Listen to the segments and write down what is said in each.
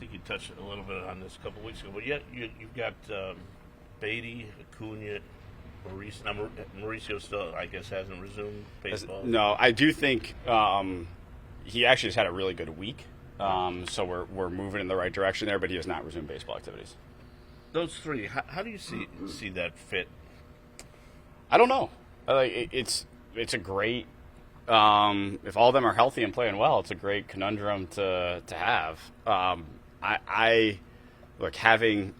think you touched a little bit on this a couple weeks ago, but you've got Baty, Acuña, Mauricio. Now, Mauricio still, I guess, hasn't resumed baseball. No, I do think he actually has had a really good week. So we're moving in the right direction there, but he has not resumed baseball activities. Those three, how do you see that fit? I don't know. It's a great. If all of them are healthy and playing well, it's a great conundrum to have. I look, having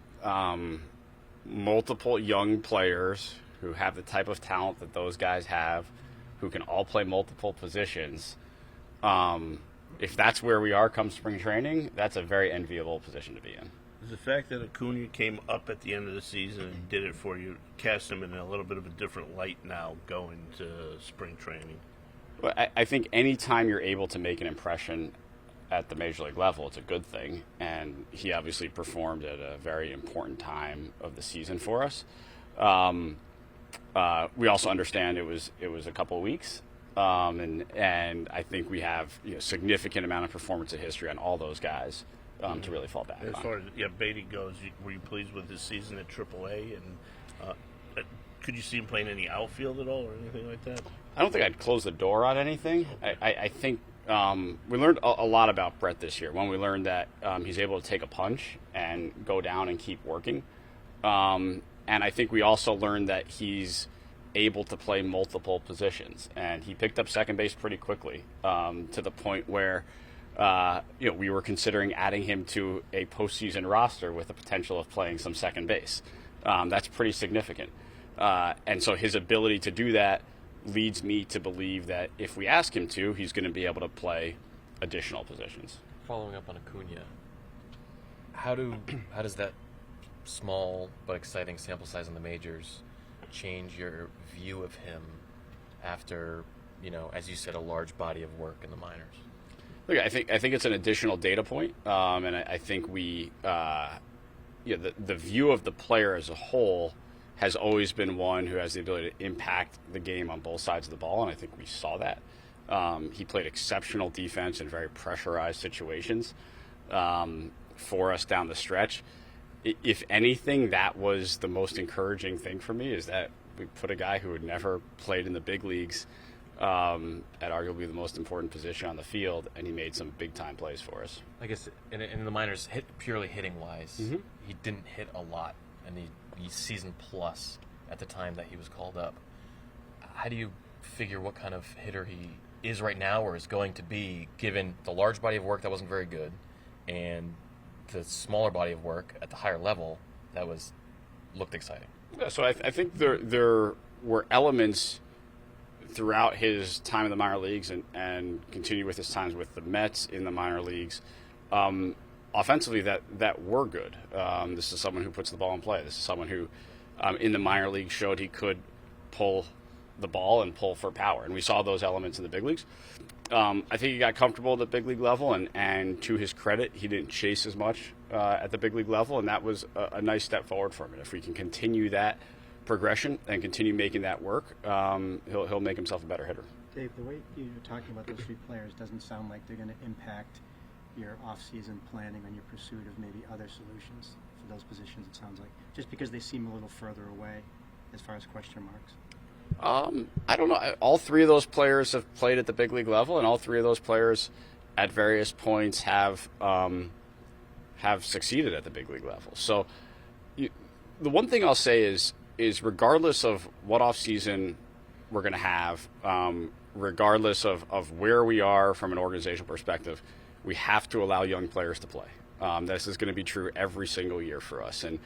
multiple young players who have the type of talent that those guys have, who can all play multiple positions. If that's where we are come spring training, that's a very enviable position to be in. Does the fact that Acuña came up at the end of the season and did it for you cast him in a little bit of a different light now going to spring training? Well, I think any time you're able to make an impression at the major league level, it's a good thing. And he obviously performed at a very important time of the season for us. We also understand it was a couple of weeks. And I think we have significant amount of performance history on all those guys to really fall back as on. far as Baty goes, were you pleased with his season at AAA? And could you see him playing any outfield at all or anything like that? I don't think I'd close the door on anything. I think we learned a lot about Brett this year. When we learned that he's able to take a punch and go down and keep working. And I think we also learned that he's able to play multiple positions. And he picked up second base pretty quickly to the point where we were considering adding him to a postseason roster with the potential of playing some second base. That's pretty significant. And so his ability to do that leads me to believe that if we ask him to, he's going to be able to play additional positions. Following up on Acuña, how does that small but exciting sample size in the majors change your view of him after, as you said, a large body of work in the minors? Look, I think it's an additional data point, and I think we, the view of the player as a whole has always been one who has the ability to impact the game on both sides of the ball, and I think we saw that. He played exceptional defense in very pressurized situations for us down the stretch. If anything, that was the most encouraging thing for me, is that we put a guy who had never played in the big leagues at arguably the most important position on the field, and he made some big-time plays for us. I guess in the minors, purely hitting-wise, he didn't hit a lot, and he's season plus at the time that he was called up. How do you figure what kind of hitter he is right now or is going to be, given the large body of work that wasn't very good and the smaller body of work at the higher level that looked exciting? Yeah, so I think there were elements throughout his time in the minor leagues and continue with his times with the Mets in the minor leagues, offensively that were good. This is someone who puts the ball in play. This is someone who, in the minor league, showed he could pull the ball and pull for power, and we saw those elements in the big leagues. I think he got comfortable at the big league level, and to his credit, he didn't chase as much at the big league level, and that was a nice step forward for him. And if we can continue that progression and continue making that work, he'll make himself a better hitter. Dave, the way you're talking about those three players doesn't sound like they're going to impact your off-season planning on your pursuit of maybe other solutions for those positions, it sounds like, just because they seem a little further away as far as question marks. I don't know. All three of those players have played at the big league level, and all three of those players at various points have succeeded at the big league level. So the one thing I'll say is regardless of what off-season we're going to have, regardless of where we are from an organizational perspective, we have to allow young players to play. This is going to be true every single year for us. And,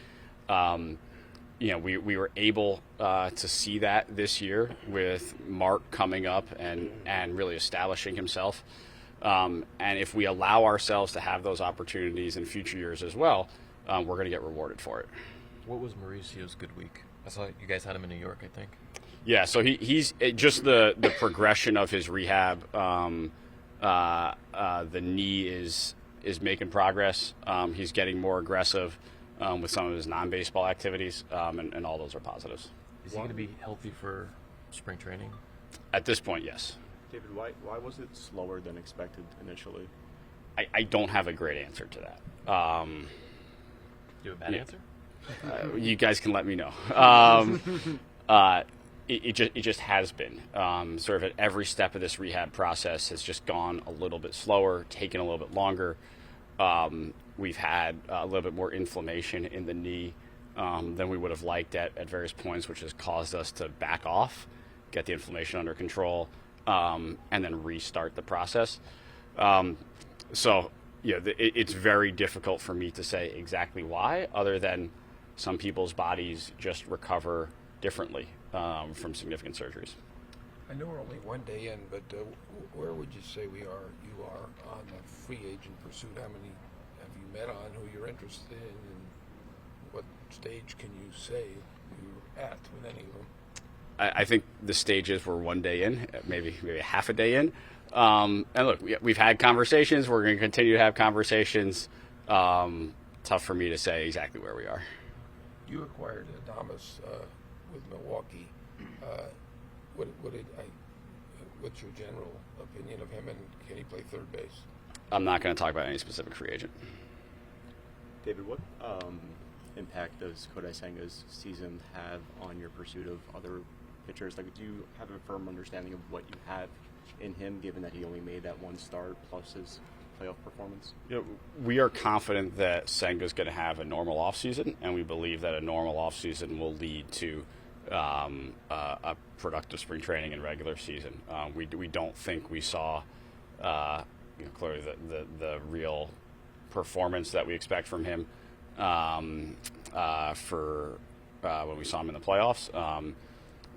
we were able to see that this year with Mark coming up and really establishing himself. And if we allow ourselves to have those opportunities in future years as well, we're going to get rewarded for it. What was Mauricio's good week? I saw you guys had him in New York, I think. Yeah, so he's just the progression of his rehab. The knee is making progress. He's getting more aggressive with some of his non-baseball activities, and all those are positives. Is he going to be healthy for spring training? At this point, yes. David, why was it slower than expected initially? I don't have a great answer to that. Do you have a bad Yeah. answer? You guys can let me know. It just has been sort of at every step of this rehab process has just gone a little bit slower, taken a little bit longer. We've had a little bit more inflammation in the knee than we would have liked at various points, which has caused us to back off, get the inflammation under control, and then restart the process. So it's very difficult for me to say exactly why, other than some people's bodies just recover differently from significant surgeries. I know we're only one day in, but where would you say you are on the free agent pursuit? How many have you met on, who you're interested in, and what stage can you say you're at with any of them? I think the stages were one day in, maybe half a day in. And look, we've had conversations. We're going to continue to have conversations. Tough for me to say exactly where we are. You acquired Adamas with Milwaukee. What's your general opinion of him, and can he play third base? I'm not going to talk about any specific free agent. David, what impact does Kodai Senga's season have on your pursuit of other pitchers? Like, do you have a firm understanding of what you have in him, given that he only made that one start plus his playoff performance? We are confident that Senga's going to have a normal offseason, and we believe that a normal offseason will lead to a productive spring training and regular season. We don't think we saw clearly the real performance that we expect from him for when we saw him in the playoffs.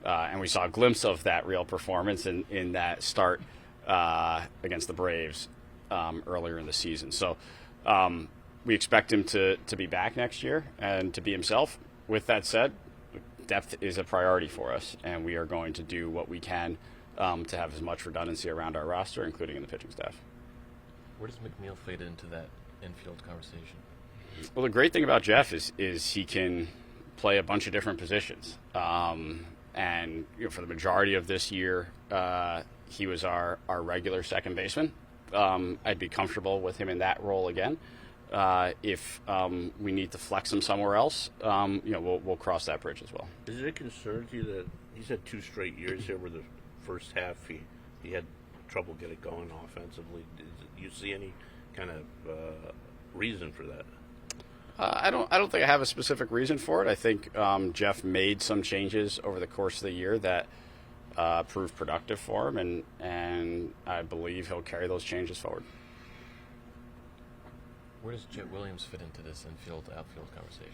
And we saw a glimpse of that real performance in that start against the Braves earlier in the season. So we expect him to be back next year and to be himself. With that said, depth is a priority for us, and we are going to do what we can to have as much redundancy around our roster, including in the pitching staff. Where does McNeil fade into that infield conversation? Well, the great thing about Jeff is he can play a bunch of different positions. And for the majority of this year, he was our regular second baseman. I'd be comfortable with him in that role again. If we need to flex him somewhere else, we'll cross that bridge as well. Is it a concern to you that he's had 2 straight years here where the first half he had trouble getting going offensively? Do you see any kind of reason for that? I don't think I have a specific reason for it. I think Jeff made some changes over the course of the year that proved productive for him, and I believe he'll carry those changes forward. Where does Jet Williams fit into this infield-outfield conversation?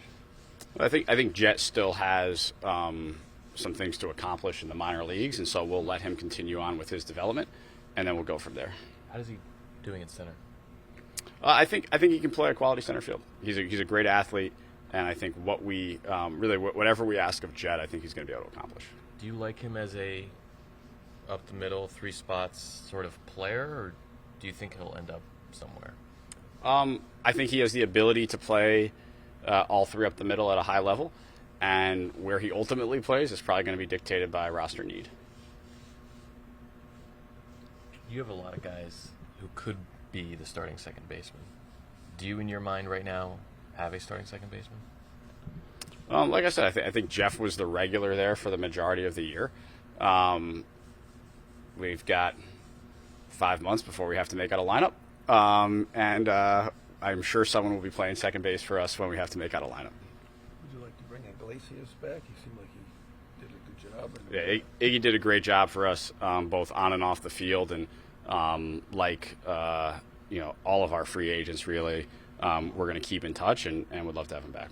I think Jet still has some things to accomplish in the minor leagues, and so we'll let him continue on with his development, and then we'll go from there. How is he doing at center? I think he can play a quality center field. He's a great athlete, and I think what we whatever we ask of Jet, I think he's going to be able to accomplish. Do you like him as a up the middle, 3 spots sort of player, or do you think he'll end up somewhere? I think he has the ability to play all 3 up the middle at a high level, and where he ultimately plays is probably going to be dictated by roster need. You have a lot of guys who could be the starting second baseman. Do you, in your mind right now, have a starting second baseman? Like I said, I think Jeff was the regular there for the majority of the year. We've got 5 months before we have to make out a lineup. And I'm sure someone will be playing second base for us when we have to make out a lineup. Would you like to bring Iglesias back? He seemed like he did a good job. Yeah, Iggy did a great job for us, both on and off the field, and all of our free agents, really, we're going to keep in touch and would love to have him back.